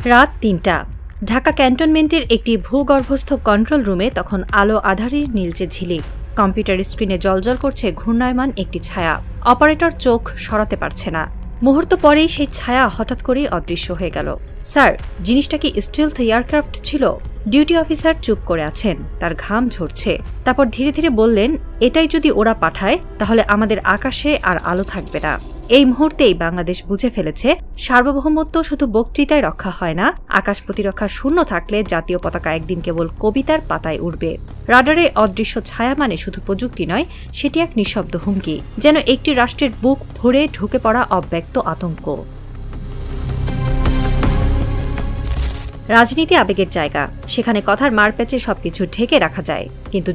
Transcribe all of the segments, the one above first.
রাত ৩টা। ঢাকা ক্যান্টনমেন্টের একটি ভূগর্ভস্থ কন্ট্রোল রুমে তখন আলো আঁধারির নীলচে ঝিলিক। কম্পিউটার স্ক্রিনে জ্বলজ্বল করছে ঘূর্ণায়মান একটি ছায়া। অপারেটর চোখ সরাতে পারছে না। মুহূর্ত পরেই সেই ছায়া হঠাৎ করেই অদৃশ্য হয়ে গেল। স্যার, জিনিসটা কি স্টিলথ এয়ারক্রাফট ছিল? ডিউটি অফিসার চুপ করে আছেন, তার ঘাম ঝরছে। তারপর ধীরে ধীরে বললেন, এটাই যদি ওরা পাঠায় তাহলে আমাদের আকাশে আর আলো থাকবে না। এই মুহূর্তেই বাংলাদেশ বুঝে ফেলেছে, সার্বভৌমত্ব শুধু বক্তৃতায় রক্ষা হয় না, আকাশ প্রতিরক্ষা শূন্য থাকলে জাতীয় পতাকা একদিন কেবল কবিতার পাতায় উঠবে। রাডারে অদৃশ্য ছায়া মানে শুধু প্রযুক্তি নয়, সেটি এক নিঃশব্দ হুমকি, যেন একটি রাষ্ট্রের বুক ভরে ঢুকে পড়া অব্যক্ত আতঙ্ক। রাজনীতি আবেগের জায়গা, সেখানে কথার মারপ্যাচে সবকিছু ঢেকে রাখা যায়। কিন্তু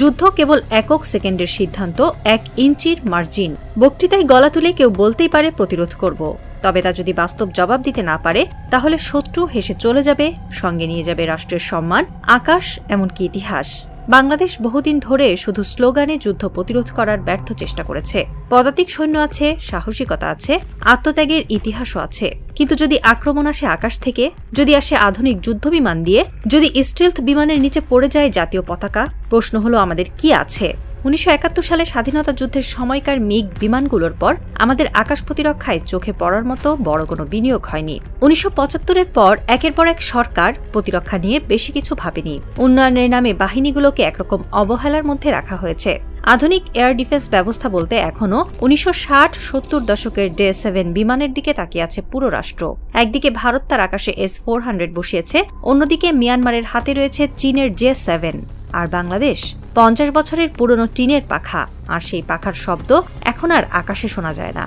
যুদ্ধ কেবল একক সেকেন্ডের সিদ্ধান্ত, 1 ইঞ্চির মার্জিন। বক্তৃতায় গলা তুলে কেউ বলতেই পারে প্রতিরোধ করব, তবে তা যদি বাস্তব জবাব দিতে না পারে তাহলে শত্রু হেসে চলে যাবে, সঙ্গে নিয়ে যাবে রাষ্ট্রের সম্মান, আকাশ, এমনকি ইতিহাস। বাংলাদেশ বহুদিন ধরে শুধু স্লোগানে যুদ্ধ প্রতিরোধ করার ব্যর্থ চেষ্টা করেছে। পদাতিক সৈন্য আছে, সাহসিকতা আছে, আত্মত্যাগের ইতিহাসও আছে। কিন্তু যদি আক্রমণ আসে আকাশ থেকে, যদি আসে আধুনিক যুদ্ধবিমান দিয়ে, যদি স্টিলথ বিমানের নিচে পড়ে যায় জাতীয় পতাকা, প্রশ্ন হলো আমাদের কি আছে? 1971 সালে স্বাধীনতা যুদ্ধের সময়কার মিগ বিমানগুলোর পর আমাদের আকাশ প্রতিরক্ষায় চোখে পড়ার মতো বড় কোনো বিনিয়োগ হয়নি। 1975-এর পর একের পর এক সরকার প্রতিরক্ষা নিয়ে বেশি কিছু ভাবেনি। উন্নয়নের নামে বাহিনীগুলোকে একরকম অবহেলার মধ্যে রাখা হয়েছে। আধুনিক এয়ার ডিফেন্স ব্যবস্থা বলতে এখনও 1960-70 দশকের ডে-7 বিমানের দিকে তাকিয়ে আছে পুরো রাষ্ট্র। একদিকে ভারত তার আকাশে S-400 বসিয়েছে, অন্যদিকে মিয়ানমারের হাতে রয়েছে চীনের J-7। আর বাংলাদেশ 50 বছরের পুরনো টিনের পাখা, আর সেই পাখার শব্দ এখন আর আকাশে শোনা যায় না।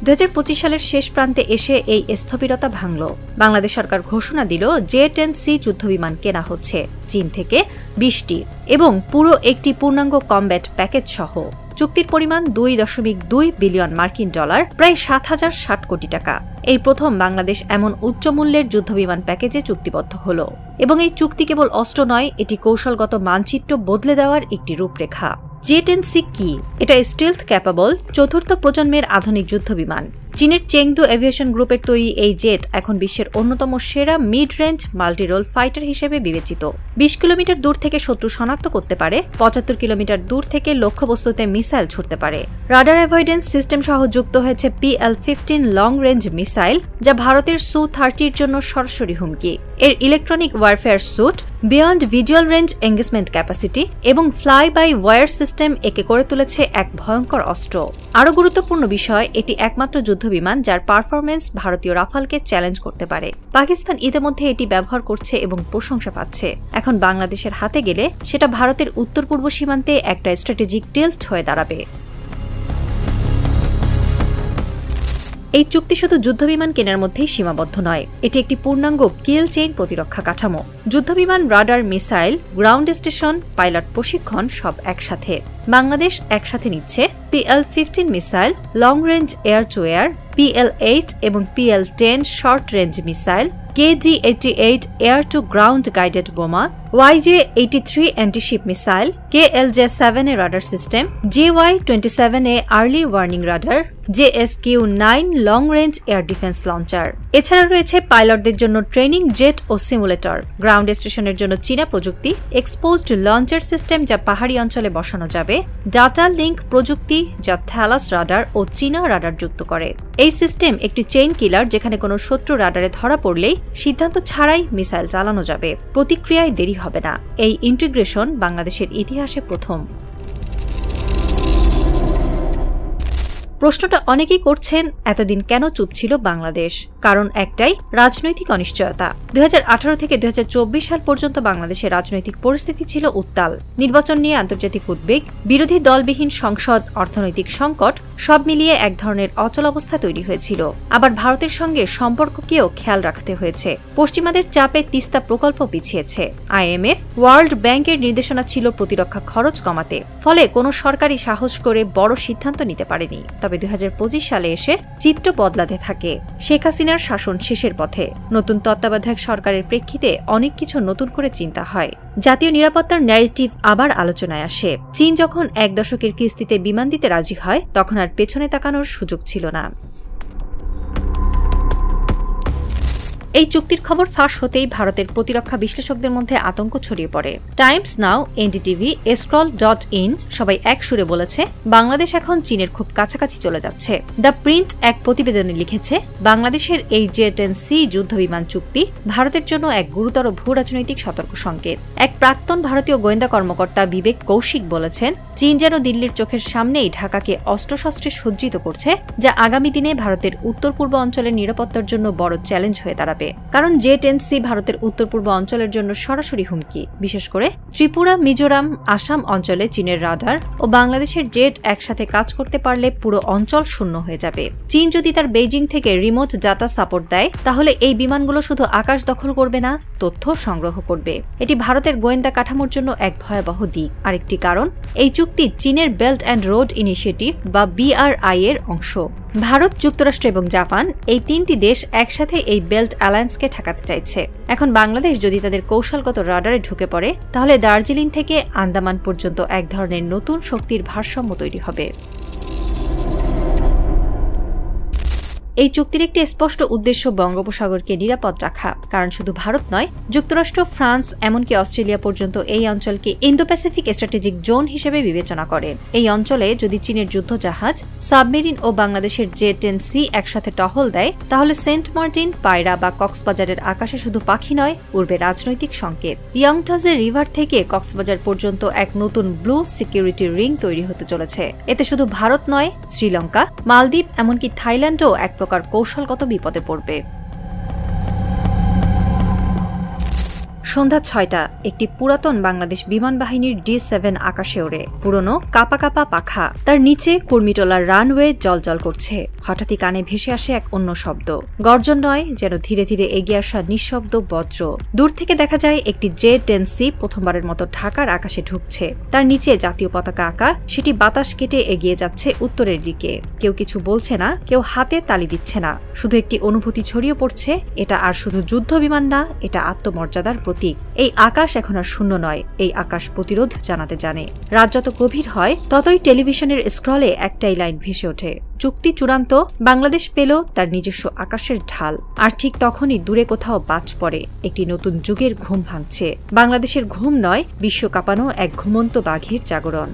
2025 সালের শেষ প্রান্তে এসে এই স্থবিরতা ভাঙল। বাংলাদেশ সরকার ঘোষণা দিল J-10C যুদ্ধবিমান কেনা হচ্ছে চীন থেকে 20টি, এবং পুরো একটি পূর্ণাঙ্গ কমব্যাট প্যাকেজ সহ। চুক্তির পরিমাণ $2.2 বিলিয়ন মার্কিন ডলার, প্রায় 7,060 কোটি টাকা। এই প্রথম বাংলাদেশ এমন উচ্চ মূল্যের যুদ্ধবিমান প্যাকেজে চুক্তিবদ্ধ হল। এবং এই চুক্তি কেবল অস্ত্র নয়, এটি কৌশলগত মানচিত্র বদলে দেওয়ার একটি রূপরেখা। J-10C কি? এটা স্টিলথ ক্যাপাবল চতুর্থ প্রজন্মের আধুনিক যুদ্ধবিমান। চীনের চেংদু এভিয়েশন গ্রুপের তৈরি এই জেট এখন বিশ্বের অন্যতম সেরা মিড রেঞ্জ মাল্টিরোল ফাইটার হিসেবে বিবেচিত। 20 কিলোমিটার দূর থেকে শত্রু শনাক্ত করতে পারে, 75 কিলোমিটার দূর থেকে লক্ষ্যবস্তুতে মিসাইল ছুড়তে পারে। রাডার অ্যাভয়েডেন্স সিস্টেম সহ যুক্ত হয়েছে PL-15 লং রেঞ্জ মিসাইল, যা ভারতের Su-30 জন্য সরাসরি হুমকি। এর electronic warfare suite, beyond visual range engagement capacity এবং ফ্লাই বাই ওয়ার সিস্টেম একে করে তুলেছে এক ভয়ঙ্কর অস্ত্র। আরও গুরুত্বপূর্ণ বিষয়, এটি একমাত্র যুদ্ধবিমান যার পারফরমেন্স ভারতীয় রাফালকে চ্যালেঞ্জ করতে পারে। পাকিস্তান ইতিমধ্যে এটি ব্যবহার করছে এবং প্রশংসা পাচ্ছে। এখন বাংলাদেশের হাতে গেলে সেটা ভারতের উত্তর পূর্ব সীমান্তে একটা স্ট্র্যাটেজিক টিল্ট হয়ে দাঁড়াবে। এই চুক্তি শুধু যুদ্ধবিমান কেনার মধ্যেই সীমাবদ্ধ নয়, এটি একটি পূর্ণাঙ্গ কিল চেইন প্রতিরক্ষা কাঠামো। যুদ্ধবিমান, radar, missile, ground station, pilot প্রশিক্ষণ সব একসাথে। বাংলাদেশ একসাথে নিচ্ছে PL-15 missile, long range air to air, PL-8 এবং PL-10 short range missile, KG-88 air to ground guided বোমা, YJ-83 antiship missile, KLJ-7 A radar system, JY-27 A early warning radar, JSQ-9 long range air defence launcher. এছাড়া রয়েছে পাইলটদের জন্য training jet ও simulator, ground স্টেশনের জন্য চীনা প্রযুক্তি, এক্সপোজড লঞ্চার সিস্টেম যা পাহাড়ি অঞ্চলে বসানো যাবে, ডাটা লিঙ্ক প্রযুক্তি যা থ্যালাস রাডার ও চীনা রাডার যুক্ত করে। এই সিস্টেম একটি চেইন কিলার, যেখানে কোনো শত্রু রাডারে ধরা পড়লেই সিদ্ধান্ত ছাড়াই মিসাইল চালানো যাবে, প্রতিক্রিয়ায় দেরি হবে না। এই ইন্টিগ্রেশন বাংলাদেশের ইতিহাসে প্রথম। প্রশ্নটা অনেকেই করছেন, এতদিন কেন চুপ ছিল বাংলাদেশ? কারণ একটাই, রাজনৈতিক অনিশ্চয়তা। 2018 থেকে 2024 সাল পর্যন্ত বাংলাদেশের রাজনৈতিক পরিস্থিতি ছিল উত্তাল। নির্বাচন নিয়ে আন্তর্জাতিক উদ্বেগ, বিরোধী দলবিহীন সংসদ, অর্থনৈতিক সংকট, সব মিলিয়ে এক ধরনের অচলাবস্থা তৈরি হয়েছিল। আবার ভারতের সঙ্গে সম্পর্ককেও খেয়াল রাখতে হয়েছে। পশ্চিমাদের চাপে তিস্তা প্রকল্প পিছিয়েছে। IMF, ওয়ার্ল্ড ব্যাংকের নির্দেশনা ছিল প্রতিরক্ষা খরচ কমাতে, ফলে কোনো সরকারি সাহস করে বড় সিদ্ধান্ত নিতে পারেনি। তবে 2025 সালে এসে চিত্র বদলাতে থাকে। শেখ হাসিনার শাসন শেষের পথে। নতুন তত্ত্বাবধায়ক সরকারের প্রেক্ষিতে অনেক কিছু নতুন করে চিন্তা হয়। জাতীয় নিরাপত্তার ন্যারেটিভ আবার আলোচনায় আসে। চীন যখন 1 দশকের কিস্তিতে বিমান দিতে রাজি হয়, তখন আর পেছনে তাকানোর সুযোগ ছিল না। এই চুক্তির খবর ফাঁস হতেই ভারতের প্রতিরক্ষা বিশ্লেষকদের মধ্যে আতঙ্ক ছড়িয়ে পড়ে। টাইমস নাও, এনডিটিভি, scroll.in সবাই এক সুরে বলেছে বাংলাদেশ এখন চীনের খুব কাছাকাছি চলে যাচ্ছে। দ্য প্রিন্ট এক প্রতিবেদনে লিখেছে, বাংলাদেশের এই J-10C যুদ্ধবিমান চুক্তি ভারতের জন্য এক গুরুতর ভূরাজনৈতিক সতর্ক সংকেত। এক প্রাক্তন ভারতীয় গোয়েন্দা কর্মকর্তা বিবেক কৌশিক বলেছেন, চীন যেন দিল্লির চোখের সামনেই ঢাকাকে অস্ত্রশস্ত্রে সজ্জিত করছে, যা আগামী দিনে ভারতের উত্তর পূর্ব অঞ্চলের নিরাপত্তার জন্য বড় চ্যালেঞ্জ হয়ে দাঁড়াবে। কারণ J-10C ভারতের উত্তর পূর্ব অঞ্চলের জন্য সরাসরি হুমকি, বিশেষ করে ত্রিপুরা, মিজোরাম, আসাম অঞ্চলে চীনের রাডার ও বাংলাদেশের জেট একসাথে কাজ করতে পারলে পুরো অঞ্চল শূন্য হয়ে যাবে। চীন যদি তার বেইজিং থেকে রিমোট ডাটা সাপোর্ট দেয়, তাহলে এই বিমানগুলো শুধু আকাশ দখল করবে না, তথ্য সংগ্রহ করবে। এটি ভারতের গোয়েন্দা কাঠামোর জন্য এক ভয়াবহ দিক। আরেকটি কারণ, এই চুক্তি চীনের বেল্ট অ্যান্ড রোড ইনিশিয়েটিভ বা BRI এর অংশ। ভারত, যুক্তরাষ্ট্র এবং জাপান এই তিনটি দেশ একসাথে এই বেল্ট অ্যালায়েন্সকে ঠেকাতে চাইছে। এখন বাংলাদেশ যদি তাদের কৌশলগত রাডারে ঢুকে পড়ে, তাহলে দার্জিলিং থেকে আন্দামান পর্যন্ত এক ধরনের নতুন শক্তির ভারসাম্য তৈরি হবে। এই চুক্তির একটি স্পষ্ট উদ্দেশ্য বঙ্গোপসাগরকে নিরাপদ রাখা। কারণ শুধু ভারত নয়, যুক্তরাষ্ট্র, ফ্রান্স, এমনকি অস্ট্রেলিয়া পর্যন্ত এই অঞ্চলকে ইন্দো প্যাসিফিক স্ট্র্যাটেজিক জোন হিসেবে বিবেচনা করে। এই অঞ্চলে যদি চীনের যুদ্ধজাহাজ, সাবমেরিন ও বাংলাদেশের J-10C একসাথে টহল দেয়, তাহলে সেন্ট মার্টিন, পায়রা বা কক্সবাজারের আকাশে শুধু পাখি নয়, উড়বে রাজনৈতিক সংকেত। ইয়ংটাজে রিভার থেকে কক্সবাজার পর্যন্ত এক নতুন ব্লু সিকিউরিটি রিং তৈরি হতে চলেছে। এতে শুধু ভারত নয়, শ্রীলঙ্কা, মালদ্বীপ, এমনকি থাইল্যান্ডও এক প্রকার কৌশলগত বিপদে পড়বে। সন্ধ্যা ৬টা, একটি পুরাতন বাংলাদেশ বিমান বাহিনীর D-7 আকাশে ওড়ে। পুরনো কাপা কাপা পাখা, তার নিচে কুর্মিটোলার রানওয়ে জলজল করছে। হঠাৎই কানে ভেসে আসে এক অন্য শব্দ। গর্জন নয়, যেন ধীরে ধীরে এগিয়ে আসা নিঃশব্দ বজ্র। দূর থেকে দেখা যায় একটি J-10C প্রথমবারের মতো ঢাকার আকাশে ঢুকছে। তার নিচে জাতীয় পতাকা আঁকা, সেটি বাতাস কেটে এগিয়ে যাচ্ছে উত্তরের দিকে। কেউ কিছু বলছে না, কেউ হাতে তালি দিচ্ছে না, শুধু একটি অনুভূতি ছড়িয়ে পড়ছে, এটা আর শুধু যুদ্ধ বিমান না, এটা আত্মমর্যাদার প্রতীক। এই আকাশ এখন আর শূন্য নয়, এই আকাশ প্রতিরোধ জানাতে জানে। রাত যত গভীর হয়, ততই টেলিভিশনের স্ক্রলে একটাই লাইন ভেসে ওঠে, চুক্তি চূড়ান্ত, বাংলাদেশ পেল তার নিজস্ব আকাশের ঢাল। আর ঠিক তখনই দূরে কোথাও বাজ পড়ে, একটি নতুন যুগের ঘুম ভাঙছে। বাংলাদেশের ঘুম নয়, বিশ্ব কাঁপানো এক ঘুমন্ত বাঘের জাগরণ।